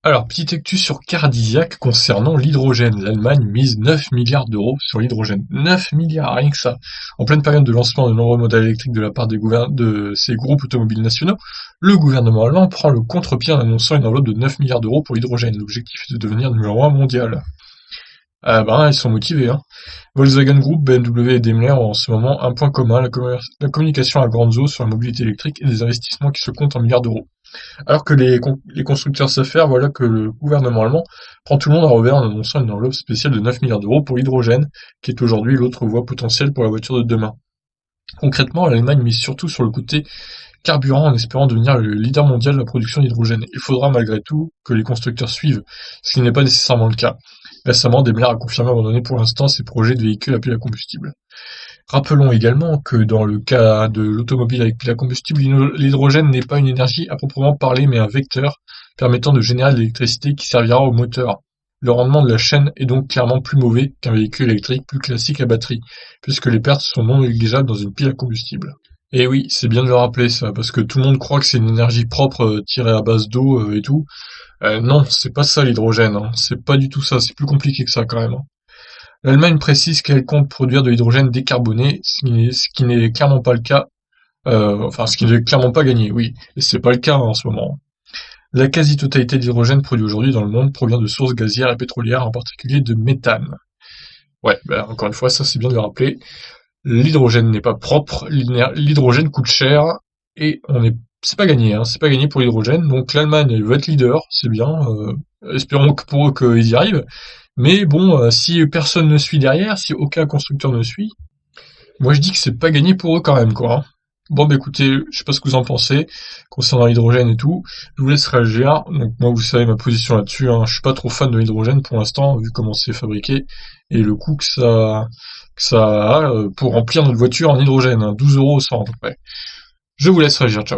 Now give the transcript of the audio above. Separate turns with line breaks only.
Alors, petite actu sur Cardillac concernant l'hydrogène. L'Allemagne mise 9 milliards d'euros sur l'hydrogène. 9 milliards, rien que ça. En pleine période de lancement de nombreux modèles électriques de la part de ces groupes automobiles nationaux, le gouvernement allemand prend le contre-pied en annonçant une enveloppe de 9 milliards d'euros pour l'hydrogène. L'objectif est de devenir numéro 1 mondial. Ah ben, ils sont motivés, hein. Volkswagen Group, BMW et Daimler ont en ce moment un point commun, la communication à grandes eaux sur la mobilité électrique et des investissements qui se comptent en milliards d'euros. Alors que les constructeurs savent faire, voilà que le gouvernement allemand prend tout le monde à revers en annonçant une enveloppe spéciale de 9 milliards d'euros pour l'hydrogène, qui est aujourd'hui l'autre voie potentielle pour la voiture de demain. Concrètement, l'Allemagne mise surtout sur le côté carburant en espérant devenir le leader mondial de la production d'hydrogène. Il faudra malgré tout que les constructeurs suivent, ce qui n'est pas nécessairement le cas. Récemment, Daimler a confirmé abandonner pour l'instant ses projets de véhicules à pile à combustible. Rappelons également que dans le cas de l'automobile avec pile à combustible, l'hydrogène n'est pas une énergie à proprement parler, mais un vecteur permettant de générer de l'électricité qui servira au moteur. Le rendement de la chaîne est donc clairement plus mauvais qu'un véhicule électrique plus classique à batterie, puisque les pertes sont non négligeables dans une pile à combustible. Et oui, c'est bien de le rappeler ça, parce que tout le monde croit que c'est une énergie propre tirée à base d'eau et tout. Non, c'est pas ça l'hydrogène, hein. C'est pas du tout ça, c'est plus compliqué que ça quand même, hein. L'Allemagne précise qu'elle compte produire de l'hydrogène décarboné, ce qui n'est clairement pas le cas, ce qui n'est clairement pas gagné, oui, et c'est pas le cas en ce moment. La quasi-totalité de l'hydrogène produit aujourd'hui dans le monde provient de sources gazières et pétrolières, en particulier de méthane. Ouais, encore une fois, ça c'est bien de le rappeler. L'hydrogène n'est pas propre, l'hydrogène coûte cher, et c'est pas gagné, hein, c'est pas gagné pour l'hydrogène, donc l'Allemagne elle veut être leader, c'est bien, espérons que pour eux qu'ils y arrivent, mais bon, si personne ne suit derrière, si aucun constructeur ne suit, moi je dis que c'est pas gagné pour eux quand même, quoi, hein. Bon bah écoutez, je sais pas ce que vous en pensez, concernant l'hydrogène et tout, je vous laisse réagir, donc moi vous savez ma position là-dessus, hein, je suis pas trop fan de l'hydrogène pour l'instant, vu comment c'est fabriqué, et le coût que ça a pour remplir notre voiture en hydrogène, hein, 12 € au 100 à peu près. Je vous laisse réagir, ciao.